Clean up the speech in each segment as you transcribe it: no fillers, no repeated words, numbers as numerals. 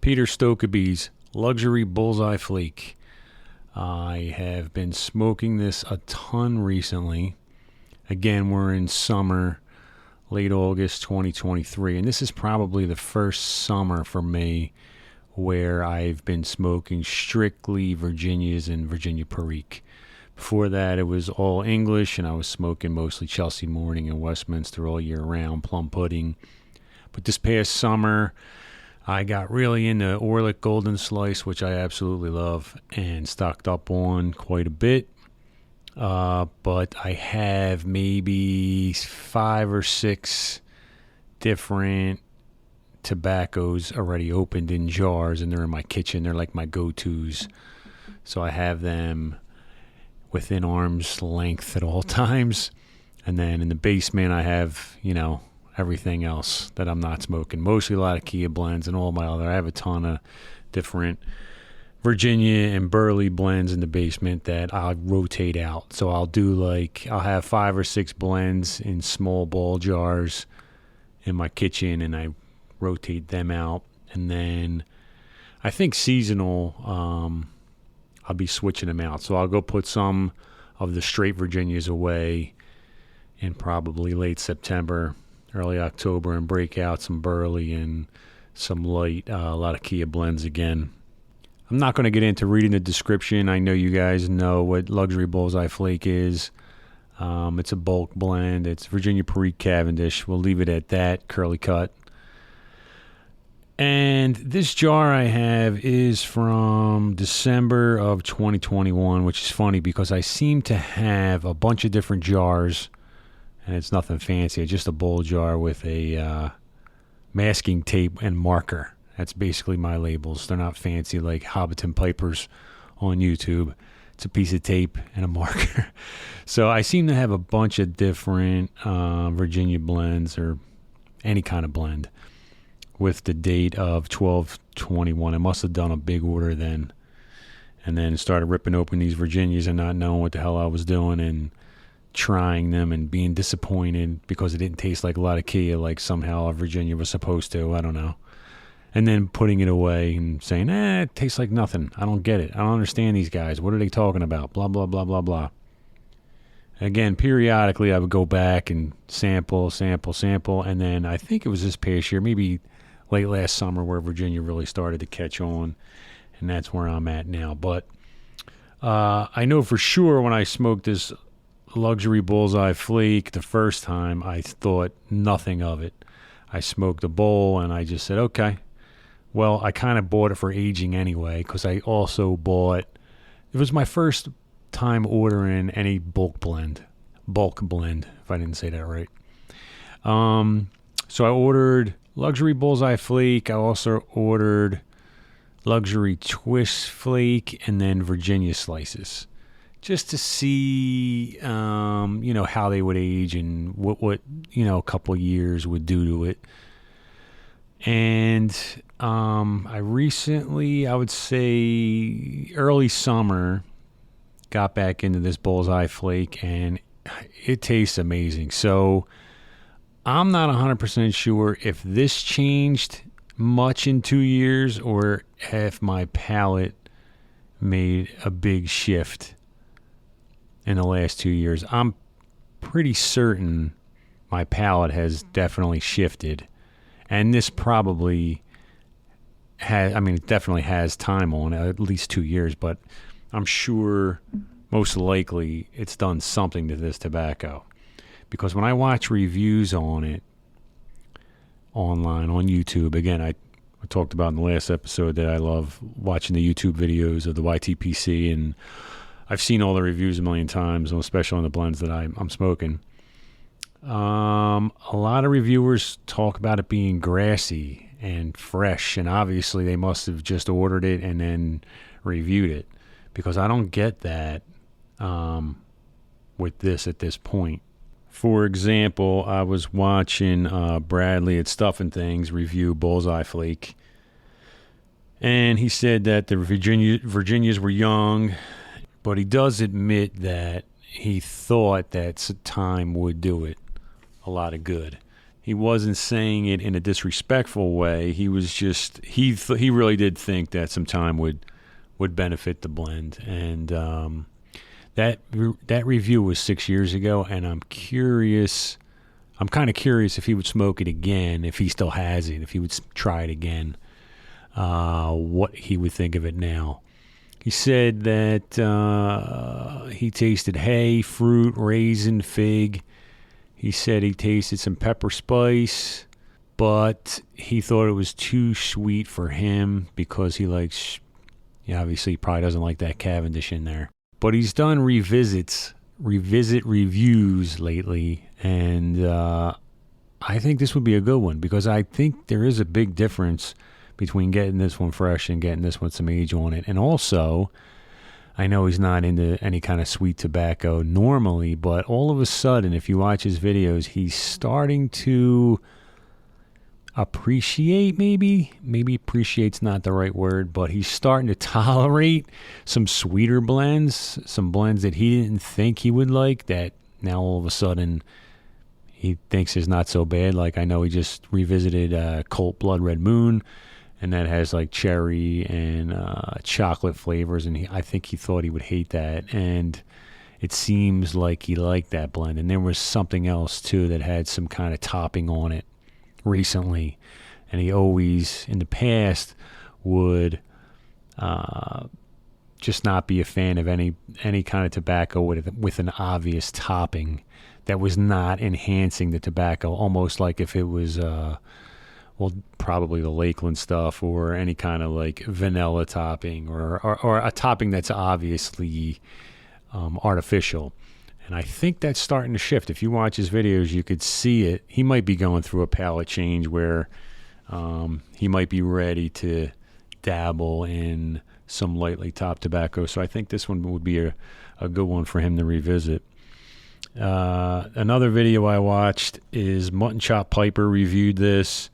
Peter Stokkebye's Luxury Bullseye Flake. I have been smoking this a ton recently. Again, we're in summer, late August 2023, and this is probably the first summer for me where I've been smoking strictly Virginias and Virginia Perique. Before that, it was all English, and I was smoking mostly Chelsea Morning and Westminster all year round, plum pudding. But this past summer, I got really into Orlick Golden Slice, which I absolutely love, and stocked up on quite a bit. But I have maybe 5 or 6 different tobaccos already opened in jars, and they're in my kitchen. They're like my go-tos. So I have them within arm's length at all times. And then in the basement, I have, everything else that I'm not smoking. Mostly a lot of Kia blends and all my other. I have a ton of different Virginia and Burley blends in the basement that I'll rotate out. So I'll have 5 or 6 blends in small ball jars in my kitchen, and I rotate them out. And then I think seasonal, I'll be switching them out. So I'll go put some of the straight Virginias away in probably late September, early October, and break out some Burley and some light, a lot of Kia blends again. I'm not going to get into reading the description. I know you guys know what Luxury Bullseye Flake is. It's a bulk blend. It's Virginia Perique Cavendish. We'll leave it at that, curly cut. And this jar I have is from December of 2021, which is funny because I seem to have a bunch of different jars, and it's nothing fancy. It's just a bowl jar with a masking tape and marker. That's basically my labels. They're not fancy like Hobbiton Pipers on YouTube. It's a piece of tape and a marker. So I seem to have a bunch of different Virginia blends or any kind of blend with the date of 12/21. I must have done a big order then, and then started ripping open these Virginias and not knowing what the hell I was doing and trying them and being disappointed because it didn't taste like a lot of Kia, like somehow a Virginia was supposed to. I don't know. And then putting it away and saying, it tastes like nothing. I don't get it. I don't understand these guys. What are they talking about? Blah, blah, blah, blah, blah. Again, periodically I would go back and sample, and then I think it was this past year, maybe late last summer, where Virginia really started to catch on, and that's where I'm at now. But I know for sure when I smoked this Luxury Bullseye Flake the first time, I thought nothing of it. I smoked a bowl, and I just said, okay. Well, I kind of bought it for aging anyway, because I also bought, it was my first time ordering any bulk blend, if I didn't say that right. So I ordered Luxury Bullseye Flake. I also ordered Luxury Twist Flake and then Virginia Slices, just to see, how they would age and what a couple years would do to it. And I recently, I would say early summer, got back into this Bullseye Flake, and it tastes amazing. So I'm not 100% sure if this changed much in 2 years or if my palate made a big shift in the last 2 years. I'm pretty certain my palate has definitely shifted, and this probably it definitely has time on it, at least 2 years, but I'm sure most likely it's done something to this tobacco. Because when I watch reviews on it online, on YouTube, again, I talked about in the last episode that I love watching the YouTube videos of the YTPC, and I've seen all the reviews a million times, especially on the blends that I'm smoking. A lot of reviewers talk about it being grassy and fresh, and obviously they must have just ordered it and then reviewed it, because I don't get that with this at this point. For example, I was watching Bradley at Stuffing Things review Bullseye Flake, and he said that the Virginias were young, but he does admit that he thought that time would do it a lot of good. he wasn't saying it in a disrespectful way. He was just he really did think that some time would benefit the blend. And that review was 6 years ago, and I'm kind of curious if he would smoke it again, if he still has it, if he would try it again, what he would think of it now. He said that he tasted hay, fruit, raisin, fig. He said he tasted some pepper spice, but he thought it was too sweet for him because he likes, obviously he probably doesn't like that Cavendish in there. But he's done revisit reviews lately, and I think this would be a good one because I think there is a big difference between getting this one fresh and getting this one some age on it. And also, I know he's not into any kind of sweet tobacco normally, but all of a sudden, if you watch his videos, he's starting to appreciate, maybe appreciate's not the right word, but he's starting to tolerate some sweeter blends, some blends that he didn't think he would like, that now all of a sudden he thinks is not so bad. Like, I know he just revisited Colt Blood Red Moon, and that has like cherry and chocolate flavors, and I think he thought he would hate that, and it seems like he liked that blend. And there was something else too that had some kind of topping on it recently, and he always in the past would just not be a fan of any kind of tobacco with an obvious topping that was not enhancing the tobacco, almost like if it was probably the Lakeland stuff or any kind of like vanilla topping or a topping that's obviously artificial. And I think that's starting to shift. If you watch his videos, you could see it. He might be going through a palate change where he might be ready to dabble in some lightly topped tobacco. So I think this one would be a good one for him to revisit. Another video I watched is Mutton Chop Piper reviewed this,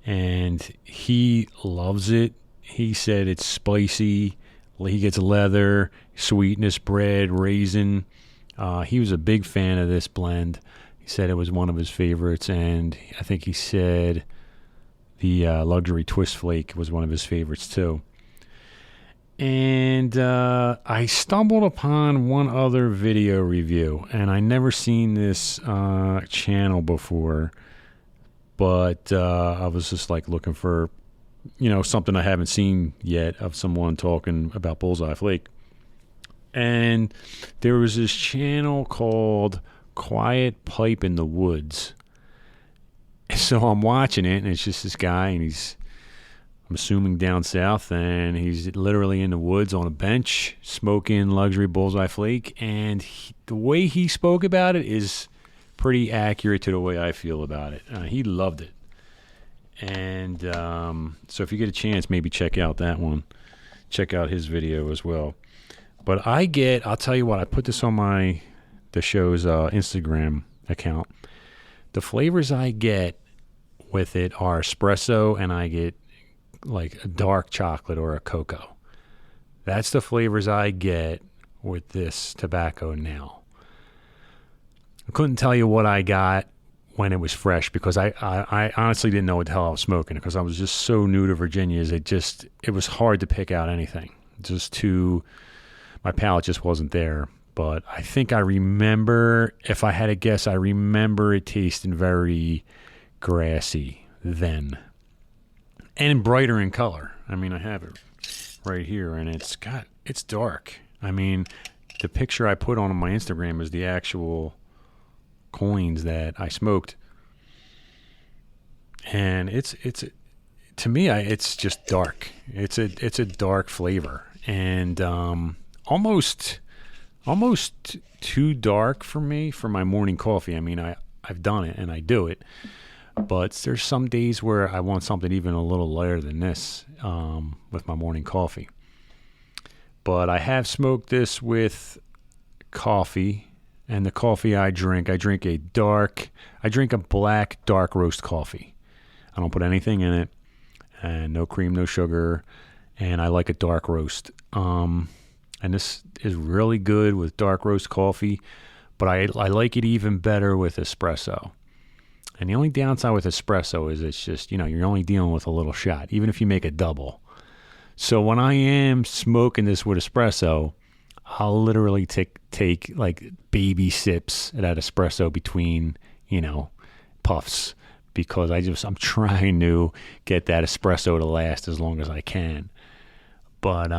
and he loves it. He said it's spicy. He gets leather, sweetness, bread, raisin. He was a big fan of this blend. He said it was one of his favorites, and I think he said the Luxury Twist Flake was one of his favorites too. And I stumbled upon one other video review, and I never seen this channel before, but I was just like looking for, something I haven't seen yet of someone talking about Bullseye Flake. And there was this channel called Quiet Pipe in the Woods. So I'm watching it, and it's just this guy, and I'm assuming down south, and he's literally in the woods on a bench smoking Luxury Bullseye Flake. And the way he spoke about it is pretty accurate to the way I feel about it. He loved it. And so if you get a chance, maybe check out that one. Check out his video as well. But I'll tell you what, I put this on the show's Instagram account. The flavors I get with it are espresso, and I get like a dark chocolate or a cocoa. That's the flavors I get with this tobacco now. I couldn't tell you what I got when it was fresh because I honestly didn't know what the hell I was smoking because I was just so new to Virginia. It was hard to pick out anything. My palate just wasn't there. But I think I remember, if I had to guess, I remember it tasting very grassy then. And brighter in color. I mean, I have it right here, and it's dark. I mean, the picture I put on my Instagram is the actual coins that I smoked. And it's to me, it's just dark. It's a dark flavor. And almost too dark for me for my morning coffee. I mean, I've done it and I do it, but there's some days where I want something even a little lighter than this with my morning coffee. But I have smoked this with coffee, and the coffee I drink a black dark roast coffee. I don't put anything in it, and no cream, no sugar, and I like a dark roast. And this is really good with dark roast coffee, but I like it even better with espresso. And the only downside with espresso is it's just, you're only dealing with a little shot, even if you make a double. So when I am smoking this with espresso, I'll literally take like baby sips of that espresso between, puffs, because I'm trying to get that espresso to last as long as I can. But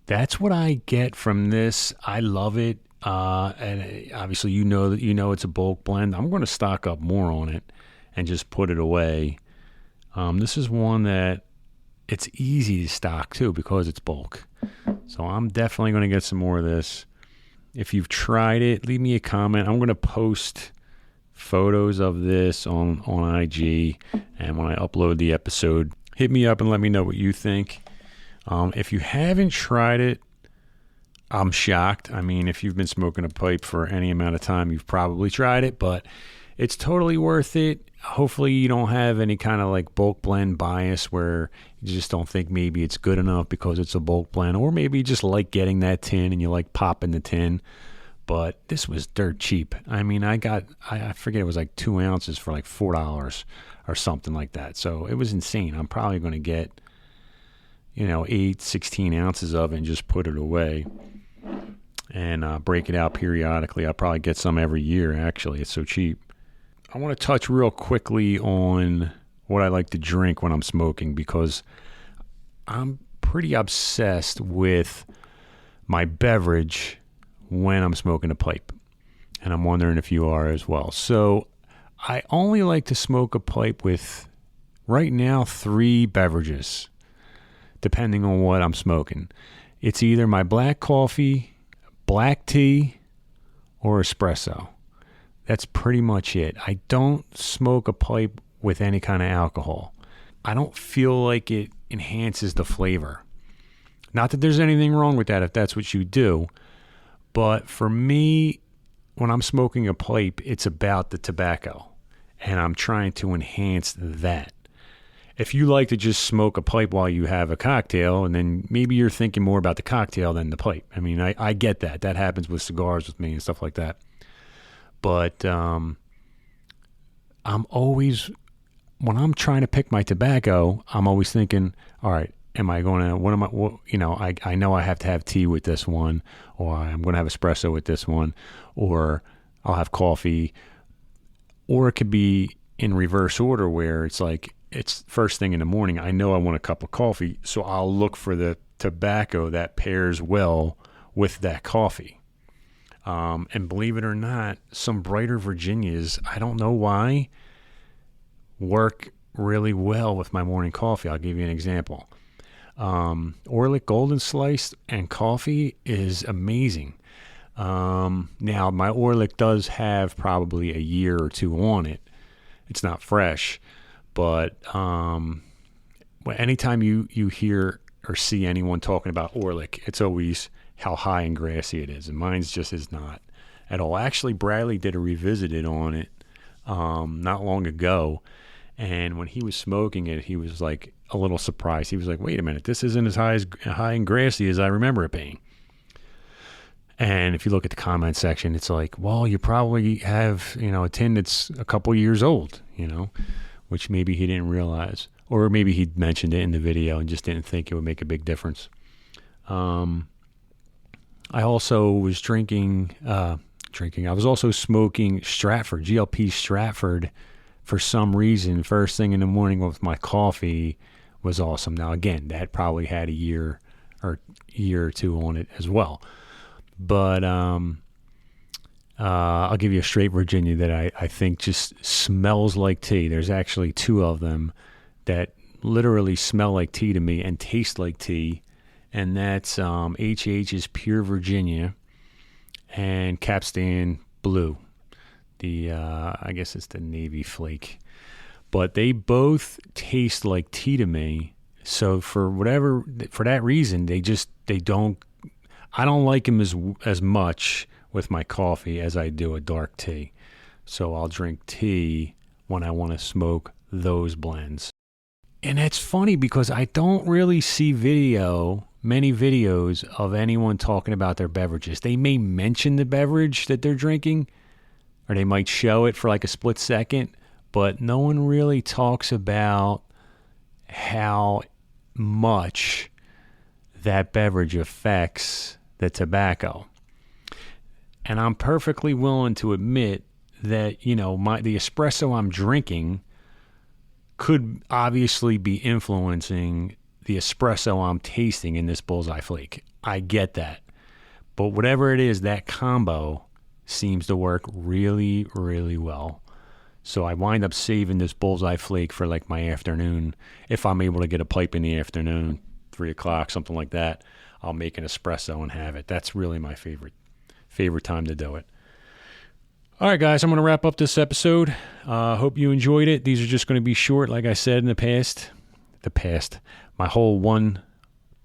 that's what I get from this. I love it. And obviously, it's a bulk blend. I'm going to stock up more on it and just put it away. This is one that it's easy to stock too because it's bulk. So I'm definitely going to get some more of this. If you've tried it, leave me a comment. I'm going to post photos of this on IG, and when I upload the episode, hit me up and let me know what you think. If you haven't tried it, I'm shocked. I mean, if you've been smoking a pipe for any amount of time, you've probably tried it, but it's totally worth it. Hopefully you don't have any kind of like bulk blend bias where you just don't think maybe it's good enough because it's a bulk blend, or maybe you just like getting that tin and you like popping the tin. But this was dirt cheap. I mean, I forget, it was like 2 ounces for like $4 or something like that. So it was insane. I'm probably going to get, 16 ounces of it and just put it away and break it out periodically. I'll probably get some every year, actually. It's so cheap. I want to touch real quickly on what I like to drink when I'm smoking, because I'm pretty obsessed with my beverage when I'm smoking a pipe. And I'm wondering if you are as well. So I only like to smoke a pipe with, right now, 3 beverages, depending on what I'm smoking. It's either my black coffee, black tea, or espresso. That's pretty much it. I don't smoke a pipe with any kind of alcohol. I don't feel like it enhances the flavor. Not that there's anything wrong with that if that's what you do. But for me, when I'm smoking a pipe, it's about the tobacco. And I'm trying to enhance that. If you like to just smoke a pipe while you have a cocktail, and then maybe you're thinking more about the cocktail than the pipe. I mean, I get that. That happens with cigars with me and stuff like that. But I'm always, when I'm trying to pick my tobacco, I'm always thinking, all right, I know I have to have tea with this one, or I'm going to have espresso with this one, or I'll have coffee, or it could be in reverse order where it's like, it's first thing in the morning. I know I want a cup of coffee, so I'll look for the tobacco that pairs well with that coffee. And believe it or not, some brighter Virginias, I don't know why, work really well with my morning coffee. I'll give you an example. Orlik Golden Sliced and coffee is amazing. Now, my Orlik does have probably a year or 2 on it. It's not fresh. But anytime you hear or see anyone talking about Orlik, it's always how high and grassy it is. And mine's just is not at all. Actually, Bradley did a revisited on it not long ago. And when he was smoking it, he was like a little surprised. He was like, wait a minute, this isn't as high and grassy as I remember it being. And if you look at the comment section, it's like, well, you probably have, a tin that's a couple years old, which maybe he didn't realize. Or maybe he mentioned it in the video and just didn't think it would make a big difference. I also was drinking. I was also smoking Stratford, GLP Stratford, for some reason. First thing in the morning with my coffee was awesome. Now, again, that probably had a year or 2 on it as well. But I'll give you a straight Virginia that I think just smells like tea. There's actually 2 of them that literally smell like tea to me and taste like tea. And that's HH's Pure Virginia and Capstan Blue. I guess it's the Navy Flake. But they both taste like tea to me. So for that reason, I don't like them as much with my coffee as I do a dark tea. So I'll drink tea when I want to smoke those blends. And it's funny because I don't really see many videos of anyone talking about their beverages. They may mention the beverage that they're drinking or they might show it for like a split second, but no one really talks about how much that beverage affects the tobacco. And I'm perfectly willing to admit that, the espresso I'm drinking could obviously be influencing the espresso I'm tasting in this Bullseye Flake. I get that. But whatever it is, that combo seems to work really, really well. So I wind up saving this Bullseye Flake for like my afternoon. If I'm able to get a pipe in the afternoon, 3 o'clock, something like that, I'll make an espresso and have it. That's really my favorite time to do it. All right, guys, I'm going to wrap up this episode. Hope you enjoyed it. These are just going to be short, like I said in the past, my whole one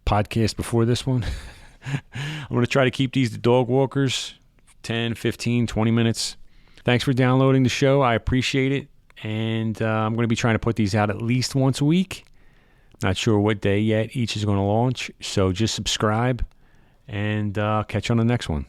podcast before this one. I'm going to try to keep these to dog walkers, 10, 15, 20 minutes. Thanks for downloading the show. I appreciate it. And I'm going to be trying to put these out at least once a week. Not sure what day yet each is going to launch. So just subscribe and catch you on the next one.